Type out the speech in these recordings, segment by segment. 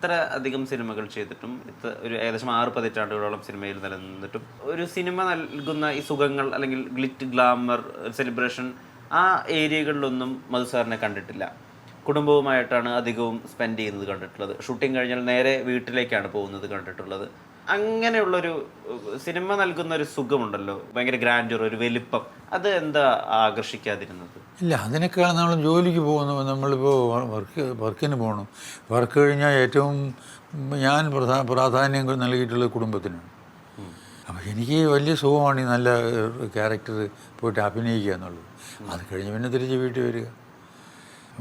ഇത്ര അധികം സിനിമകൾ ചെയ്തിട്ടും ഒരു ഏകദേശം 6 പതിറ്റാണ്ടുകളോളം സിനിമയിൽ നിലനിന്നിട്ടും ഒരു സിനിമ നൽകുന്ന ഈ സുഖങ്ങൾ അല്ലെങ്കിൽ ഗ്ലിറ്റ്, ഗ്ലാമർ, സെലിബ്രേഷൻ ആ ഏരിയകളിലൊന്നും മധുസാറിനെ കണ്ടിട്ടില്ല. കുടുംബവുമായിട്ടാണ് അധികവും സ്പെൻഡ് ചെയ്യുന്നത് കണ്ടിട്ടുള്ളത്. ഷൂട്ടിംഗ് കഴിഞ്ഞാൽ നേരെ വീട്ടിലേക്കാണ് പോകുന്നത് കണ്ടിട്ടുള്ളത്. അങ്ങനെയുള്ളൊരു സിനിമ നൽകുന്ന ഒരു സുഖമുണ്ടല്ലോ, ഭയങ്കര ഗ്രാൻഡ്യൂർ, ഒരു വലിപ്പം, അത് എന്താ ആകർഷിക്കാതിരുന്നത്? ഇല്ല, അതിനേക്കാൾ നമ്മൾ ജോലിക്ക് പോകുന്നു, നമ്മളിപ്പോൾ വർക്കിന് പോകണം. വർക്ക് കഴിഞ്ഞാൽ ഏറ്റവും ഞാൻ പ്രാധാന്യം നൽകിയിട്ടുള്ളത് കുടുംബത്തിനാണ്. അപ്പോൾ എനിക്ക് വലിയ സുഖമാണ് ഈ നല്ല ക്യാരക്ടർ പോയിട്ട് അഭിനയിക്കുക എന്നുള്ളത്. അത് കഴിഞ്ഞ് പിന്നെ തിരിച്ച് വീട്ടിൽ വരിക.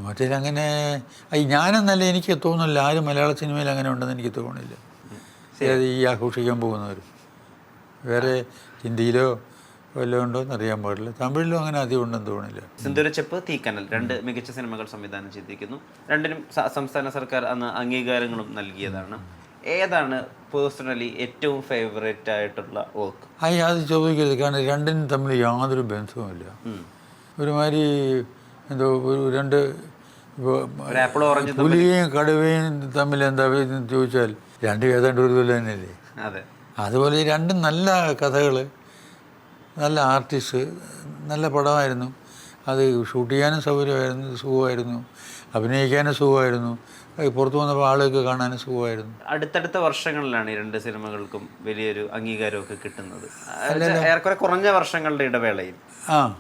മറ്റേതങ്ങനെ ഞാനെന്നല്ല, എനിക്ക് തോന്നുന്നില്ല ആരും മലയാള സിനിമയിൽ അങ്ങനെ ഉണ്ടെന്ന് എനിക്ക് തോന്നുന്നില്ല. ഈ ആഘോഷിക്കാൻ പോകുന്നവർ വേറെ ഹിന്ദിയിലോ വല്ലതും ഉണ്ടോയെന്ന് അറിയാൻ പാടില്ല. തമിഴിലും അങ്ങനെ അധികം ഉണ്ടെന്ന് തോന്നുന്നില്ല. സിന്ദൂരച്ചെപ്പ്, തീക്കനൽ 2 മികച്ച സിനിമകൾ സംവിധാനം ചെയ്തിരിക്കുന്നു. രണ്ടിനും സംസ്ഥാന സർക്കാർ അന്ന് അംഗീകാരങ്ങളും നൽകിയതാണ്. ഏതാണ് പേഴ്സണലി ഏറ്റവും ഫേവറേറ്റ് ആയിട്ടുള്ള വർക്ക്? അത് ചോദിക്കരുത്, കാരണം രണ്ടിനും തമ്മിൽ യാതൊരു ബന്ധവുമില്ല. ഒരുമാതിരി എന്തോ രണ്ട് പുലിയും കടുവയും തമ്മിൽ എന്താ ചോദിച്ചാൽ രണ്ടും ഏതാണ്ട് ഒരുപോലെ തന്നെയല്ലേ. അതെ, അതുപോലെ ഈ രണ്ടും നല്ല കഥകൾ, നല്ല ആർട്ടിസ്റ്റ്, നല്ല പടമായിരുന്നു. അത് ഷൂട്ട് ചെയ്യാനും സുഖമായിരുന്നു, അഭിനയിക്കാനും സുഖമായിരുന്നു, പുറത്തു വന്നപ്പോൾ ആളുകൾക്ക് കാണാനും സുഖമായിരുന്നു. അടുത്തടുത്ത വർഷങ്ങളിലാണ് ഈ 2 സിനിമകൾക്കും വലിയൊരു അംഗീകാരമൊക്കെ കിട്ടുന്നത്. ഏറെക്കുറെ കുറഞ്ഞ വർഷങ്ങളുടെ ഇടവേളയിൽ.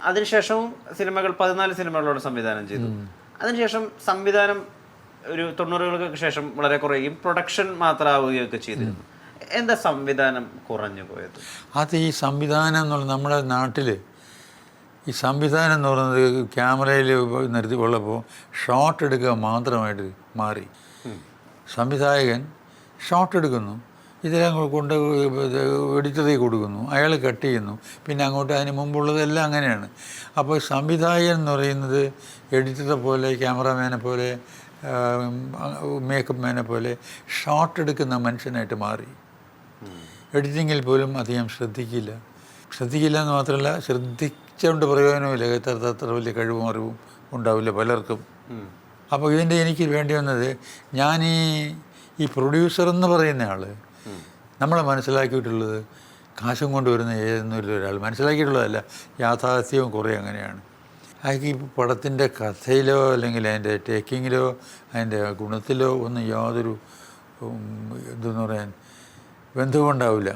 അതിനുശേഷവും സിനിമകൾ 14 സിനിമകളോട് സംവിധാനം ചെയ്തു. അതിനുശേഷം സംവിധാനം ഒരു 90-കൾക്ക് ശേഷം വളരെ കുറയുകയും പ്രൊഡക്ഷൻ മാത്രമാവുകയൊക്കെ ചെയ്തിരുന്നു. എന്താ സംവിധാനം കുറഞ്ഞു പോയത്? അത് ഈ സംവിധാനം എന്നുള്ളത് നമ്മുടെ നാട്ടിൽ ഈ സംവിധാനം എന്ന് പറയുന്നത് ക്യാമറയിൽ നിർത്തി ഉള്ളപ്പോൾ ഷോട്ട് എടുക്കുക മാത്രമായിട്ട് മാറി. സംവിധായകൻ ഷോട്ട് എടുക്കുന്നു, ഇതെല്ലാം കൊണ്ട് എഡിറ്ററിൽ കൊടുക്കുന്നു, അയാൾ കട്ട് ചെയ്യുന്നു, പിന്നെ അങ്ങോട്ട് അതിന് മുമ്പുള്ളതെല്ലാം അങ്ങനെയാണ്. അപ്പോൾ സംവിധായകൻ എന്ന് പറയുന്നത് എഡിറ്ററെ പോലെ, ക്യാമറാമാനെ പോലെ, മേക്കപ്പ് മാനെ പോലെ ഷോട്ട് എടുക്കുന്ന മനുഷ്യനായിട്ട് മാറി. എഡിറ്റിങ്ങിൽ പോലും അധികം ശ്രദ്ധിക്കില്ല എന്ന് മാത്രമല്ല, ശ്രദ്ധിച്ചുകൊണ്ട് പ്രയോജനമില്ല. അത്ര വലിയ കഴിവും അറിവും ഉണ്ടാവില്ല പലർക്കും. അപ്പോൾ ഇതിൻ്റെ എനിക്ക് വേണ്ടി വന്നത്, ഞാൻ ഈ പ്രൊഡ്യൂസർ എന്ന് പറയുന്ന ആൾ നമ്മളെ മനസ്സിലാക്കിയിട്ടുള്ളത് കാശും കൊണ്ടുവരുന്ന ഏതെന്നൊരു ഒരാൾ മനസ്സിലാക്കിയിട്ടുള്ളതല്ല, യാഥാർത്ഥ്യവും കുറേ അങ്ങനെയാണ്. അയാൾക്ക് ഈ പടത്തിൻ്റെ കഥയിലോ അല്ലെങ്കിൽ അതിൻ്റെ ടേക്കിങ്ങിലോ അതിൻ്റെ ഗുണത്തിലോ ഒന്നും യാതൊരു എന്തെന്ന് പറയാൻ ബന്ധമുണ്ടാവില്ല,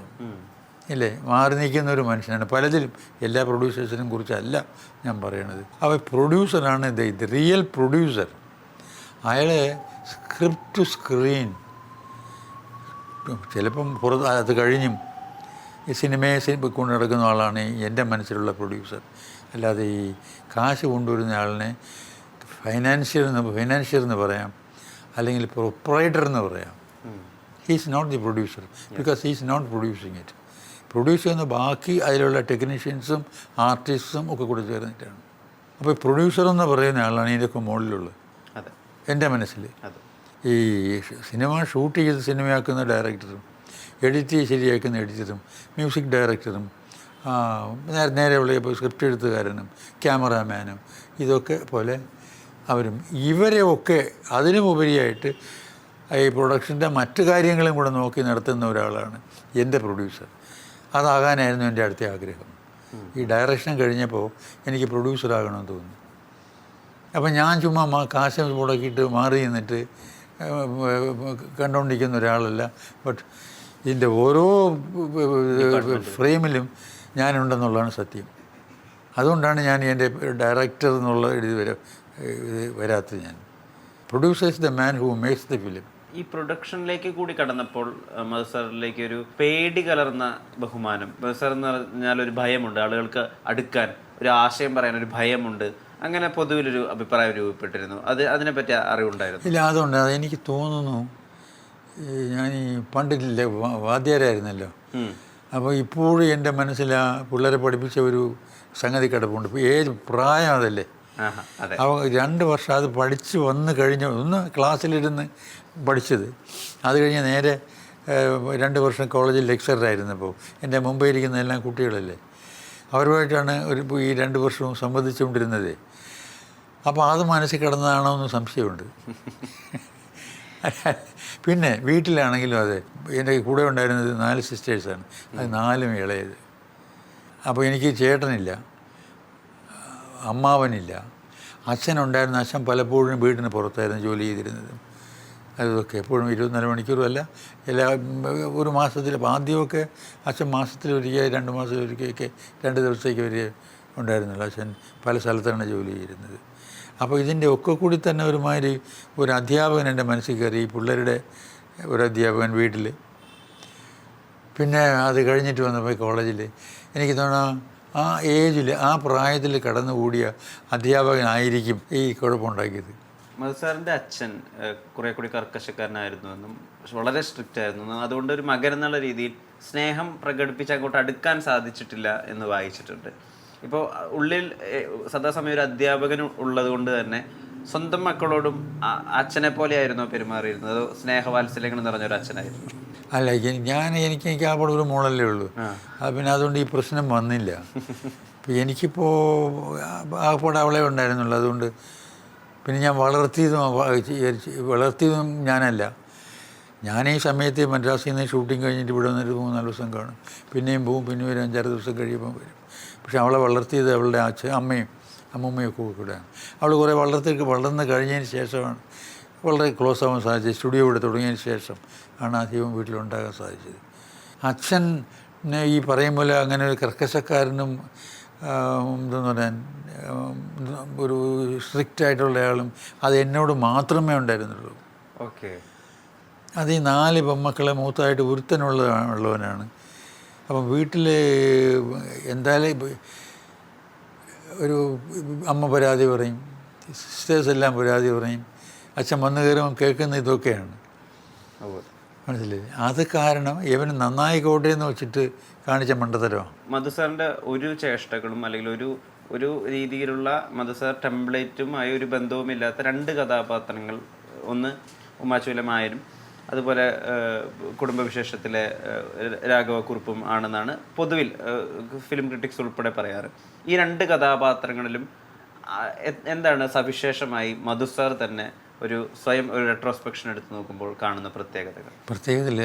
ഇല്ലേ? മാറി നിൽക്കുന്ന ഒരു മനുഷ്യനാണ് പലതിലും. എല്ലാ പ്രൊഡ്യൂസേഴ്സിനും കുറിച്ചല്ല ഞാൻ പറയണത്. അപ്പോൾ പ്രൊഡ്യൂസറാണ് ഇത് റിയൽ പ്രൊഡ്യൂസർ. അയാൾ സ്ക്രിപ്റ്റ് ടു സ്ക്രീൻ, ചിലപ്പം അത് കഴിഞ്ഞും ഈ സിനിമയെ കൊണ്ട് നടക്കുന്ന ആളാണ് എൻ്റെ മനസ്സിലുള്ള പ്രൊഡ്യൂസർ. അല്ലാതെ ഈ കാശ് കൊണ്ടുവരുന്ന ആളിനെ ഫൈനാൻഷ്യർ എന്ന് പറയാം, അല്ലെങ്കിൽ പ്രൊപ്പറേറ്റർ എന്ന് പറയാം. He is not the producer, because he is not producing it. Produce ചെയ്യുന്ന ബാക്കി അതിലുള്ള ടെക്നീഷ്യൻസും ആർട്ടിസ്റ്റും ഒക്കെ കൂടെ ചേർന്നിട്ടാണ്. അപ്പോൾ പ്രൊഡ്യൂസർ എന്ന് പറയുന്ന ആളാണ് ഇതിൻ്റെയൊക്കെ മുകളിലുള്ളത് എൻ്റെ മനസ്സിൽ. ഈ സിനിമ ഷൂട്ട് ചെയ്ത് സിനിമയാക്കുന്ന ഡയറക്ടറും, എഡിറ്റ് ശരിയാക്കുന്ന എഡിറ്ററും, മ്യൂസിക് ഡയറക്ടറും, നേരെ വിളിയപ്പോൾ സ്ക്രിപ്റ്റ് എഴുത്തുകാരനും, ക്യാമറാമാനും, ഇതൊക്കെ പോലെ അവരും ഇവരെയൊക്കെ അതിനുമുപരിയായിട്ട് ഈ പ്രൊഡക്ഷൻ്റെ മറ്റു കാര്യങ്ങളും കൂടെ നോക്കി നടത്തുന്ന ഒരാളാണ് എൻ്റെ പ്രൊഡ്യൂസർ. അതാകാനായിരുന്നു എൻ്റെ അടുത്ത ആഗ്രഹം. ഈ ഡയറക്ഷൻ കഴിഞ്ഞപ്പോൾ എനിക്ക് പ്രൊഡ്യൂസറാകണമെന്ന് തോന്നി. അപ്പം ഞാൻ ചുമ്മാ കാശ് മുടക്കിയിട്ട് മാറി നിന്നിട്ട് കണ്ടുകൊണ്ടിരിക്കുന്ന ഒരാളല്ല. ബട്ട് ഇതിൻ്റെ ഓരോ ഫ്രെയിമിലും ഞാനുണ്ടെന്നുള്ളതാണ് സത്യം. അതുകൊണ്ടാണ് ഞാൻ എൻ്റെ ഡയറക്ടർ എന്നുള്ള ഇത് വരാത്തത്. ഞാൻ producer is the man who makes the film. ഈ പ്രൊഡക്ഷനിലേക്ക് കൂടി കടന്നപ്പോൾ മധുസാറിലേക്ക് ഒരു പേടി കലർന്ന ബഹുമാനം, മധുസാർ എന്ന് പറഞ്ഞാൽ ഒരു ഭയമുണ്ട്, ആളുകൾക്ക് അടുക്കാൻ, ഒരു ആശയം പറയാൻ ഒരു ഭയമുണ്ട്, അങ്ങനെ പൊതുവിലൊരു അഭിപ്രായം രൂപപ്പെട്ടിരുന്നു. അതിനെപ്പറ്റി അറിവുണ്ടായിരുന്നു? ഇല്ല, അതുകൊണ്ട് അതെനിക്ക് തോന്നുന്നു. ഞാൻ ഈ പണ്ടില്ലേ വാദ്യാരായിരുന്നല്ലോ, അപ്പോൾ ഇപ്പോഴും എൻ്റെ മനസ്സിൽ ആ പിള്ളേരെ പഠിപ്പിച്ച ഒരു സംഗതി കിടപ്പുണ്ട്. ഇപ്പോൾ ഏത് പ്രായം അതല്ലേ. അപ്പോൾ 2 വർഷം അത് പഠിച്ച് വന്ന് കഴിഞ്ഞ ഒന്ന് ക്ലാസ്സിലിരുന്ന് പഠിച്ചത്, അത് കഴിഞ്ഞ് നേരെ 2 വർഷം കോളേജിൽ ലെക്ചറായിരുന്നപ്പോൾ എൻ്റെ മുമ്പേ ഇരിക്കുന്ന എല്ലാം കുട്ടികളല്ലേ, അവരുമായിട്ടാണ് ഈ 2 വർഷവും സംവദിച്ചുകൊണ്ടിരുന്നത്. അപ്പോൾ അത് മനസ്സിൽ കിടന്നതാണോ എന്ന് സംശയമുണ്ട്. പിന്നെ വീട്ടിലാണെങ്കിലും അതെ, എൻ്റെ കൂടെ ഉണ്ടായിരുന്നത് 4 സിസ്റ്റേഴ്സാണ്, അത് 4 ഇളയത്. അപ്പോൾ എനിക്ക് ചേട്ടനില്ല, അമ്മാവനില്ല, അച്ഛനുണ്ടായിരുന്ന. അച്ഛൻ പലപ്പോഴും വീടിന് പുറത്തായിരുന്നു ജോലി ചെയ്തിരുന്നത്. അതൊക്കെ എപ്പോഴും 24 മണിക്കൂറും അല്ല, ഒരു മാസത്തിൽ ആദ്യമൊക്കെ അച്ഛൻ മാസത്തിലൊരിക്കൽ 2 മാസത്തിലൊരിക്കലൊക്കെ 2 ദിവസത്തേക്ക് വരെ ഉണ്ടായിരുന്നില്ല. അച്ഛൻ പല സ്ഥലത്താണ് ജോലി ചെയ്തിരുന്നത്. അപ്പോൾ ഇതിൻ്റെ ഒക്കെ കൂടി തന്നെ ഒരുമാതിരി ഒരു അധ്യാപകൻ എൻ്റെ മനസ്സിൽ കയറി, ഈ പിള്ളേരുടെ ഒരു അധ്യാപകൻ വീട്ടിൽ. പിന്നെ അത് കഴിഞ്ഞിട്ട് വന്നപ്പോൾ കോളേജിൽ എനിക്ക് തോന്നുന്നു ആ ഏജിൽ, ആ പ്രായത്തിൽ കടന്നുകൂടിയ അധ്യാപകനായിരിക്കും ഈ കുഴപ്പമുണ്ടാക്കിയത്. മധു സാറിൻ്റെ അച്ഛൻ കുറെ കൂടി കർക്കശക്കാരനായിരുന്നു എന്നും വളരെ സ്ട്രിക്റ്റ് ആയിരുന്നു എന്നും, അതുകൊണ്ട് ഒരു മകൻ എന്നുള്ള രീതിയിൽ സ്നേഹം പ്രകടിപ്പിച്ച് അങ്ങോട്ട് അടുക്കാൻ സാധിച്ചിട്ടില്ല എന്ന് വായിച്ചിട്ടുണ്ട്. ഇപ്പോൾ ഉള്ളിൽ സദാസമയം ഒരു അധ്യാപകൻ ഉള്ളത് കൊണ്ട് തന്നെ സ്വന്തം മക്കളോടും അച്ഛനെ പോലെ ആയിരുന്നോ പെരുമാറിയിരുന്നത്, അതോ സ്നേഹവാത്സല്യങ്ങൾ നിറഞ്ഞൊരു അച്ഛനായിരുന്നു? അല്ല, എനിക്ക് ആ ഒരു മോളല്ലേ ഉള്ളൂ. പിന്നെ അതുകൊണ്ട് ഈ പ്രശ്നം വന്നില്ല. ഇപ്പം എനിക്കിപ്പോൾ ആകപ്പാടെ അവളെ ഉണ്ടായിരുന്നുള്ളൂ. അതുകൊണ്ട് പിന്നെ ഞാൻ വളർത്തിയതും ഞാനല്ല. ഞാൻ ഈ സമയത്ത് മദ്രാസിൽ നിന്ന് ഷൂട്ടിങ് കഴിഞ്ഞിട്ട് ഇവിടെ വന്നിട്ട് 3-4 ദിവസം കാണും, പിന്നെയും പോവും, പിന്നെ ഒരു 5-6 ദിവസം കഴിയുമ്പോൾ വരും. പക്ഷെ അവളെ വളർത്തിയത് അവളുടെ അമ്മൂമ്മയും ഒക്കെ കൂടെയാണ്. അവൾ കുറേ വളർന്ന് കഴിഞ്ഞതിന് ശേഷമാണ് വളരെ ക്ലോസ് ആവാൻ സാധിച്ചത്. സ്റ്റുഡിയോ ഇവിടെ തുടങ്ങിയതിന് ശേഷം ആണ് അധികവും വീട്ടിലുണ്ടാകാൻ സാധിച്ചത്. അച്ഛൻ ഈ പറയും പോലെ അങ്ങനെ ഒരു കർക്കശക്കാരനും എന്തെന്ന് പറയാൻ ഒരു സ്ട്രിക്റ്റ് ആയിട്ടുള്ള ആളും അത് എന്നോട് മാത്രമേ ഉണ്ടായിരുന്നുള്ളൂ. ഓക്കെ. അത് ഈ 4 പെൺമക്കളെ മൂത്തായിട്ട് ഉള്ളവനാണ്. അപ്പം വീട്ടിൽ എന്തായാലും ഒരു അമ്മ പരാതി പറയും, സിസ്റ്റേഴ്സ് എല്ലാം പരാതി പറയും, അച്ഛൻ വന്നു കയറുമ്പോൾ കേൾക്കുന്ന ഇതൊക്കെയാണ്. മനസ്സിലായി? അത് കാരണം ഇവന് നന്നായിക്കോട്ടെ എന്ന് വെച്ചിട്ട് കാണിച്ച മണ്ടത്തരമാണ്. മധു സാറിൻ്റെ ഒരു ചേഷ്ടകളും അല്ലെങ്കിൽ ഒരു രീതിയിലുള്ള മധു സാർ ടെംപ്ലേറ്റുമായി ഒരു ബന്ധവുമില്ലാത്ത 2 കഥാപാത്രങ്ങൾ, ഒന്ന് ഉമാച്ചുവിലെ മായനും അതുപോലെ കുടുംബവിശേഷത്തിലെ രാഘവക്കുറുപ്പും ആണെന്നാണ് പൊതുവിൽ ഫിലിം ക്രിറ്റിക്സ് ഉൾപ്പെടെ പറയാറ്. ഈ 2 കഥാപാത്രങ്ങളിലും എന്താണ് സവിശേഷമായി മധു സാർ തന്നെ സ്വയം ഒരു റെട്രോസ്പെക്ഷൻ എടുത്ത് നോക്കുമ്പോൾ കാണുന്ന പ്രത്യേകതയിൽ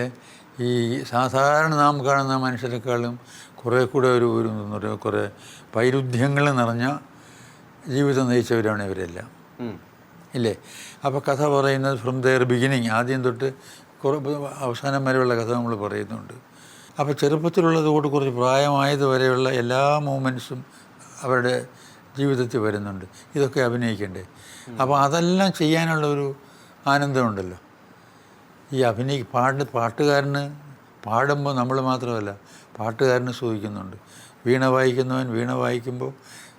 ഈ സാധാരണ നാം കാണുന്ന മനുഷ്യരെക്കാളും കുറേ കൂടെ കുറേ വൈരുദ്ധ്യങ്ങൾ നിറഞ്ഞ ജീവിതം നയിച്ചവരാണ് ഇവരെല്ലാം, ഇല്ലേ? അപ്പോൾ കഥ പറയുന്നത് ഫ്രം ദെയർ ബിഗിനിങ്, ആദ്യം തൊട്ട് അവസാനം വരെയുള്ള കഥ നമ്മൾ പറയുന്നുണ്ട്. അപ്പോൾ ചെറുപ്പത്തിലുള്ളതുകൊണ്ട് കുറച്ച് പ്രായമായത് വരെയുള്ള എല്ലാ മൂമെൻറ്റ്സും അവരുടെ ജീവിതത്തിൽ വരുന്നുണ്ട്. ഇതൊക്കെ അഭിനയിക്കണ്ടേ? അപ്പോൾ അതെല്ലാം ചെയ്യാനുള്ള ഒരു ആനന്ദമുണ്ടല്ലോ. ഈ പാട്ടുകാരന് പാടുമ്പോൾ നമ്മൾ മാത്രമല്ല, പാട്ടുകാരന് സുഖിക്കുന്നുണ്ട്. വീണ വായിക്കുന്നവൻ വീണ വായിക്കുമ്പോൾ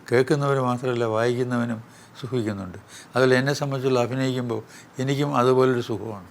കേൾക്കുന്നവർ മാത്രമല്ല, വായിക്കുന്നവനും സുഖിക്കുന്നുണ്ട്. അതുപോലെ എന്നെ സംബന്ധിച്ചുള്ള അഭിനയിക്കുമ്പോൾ എനിക്കും അതുപോലൊരു സുഖമാണ്.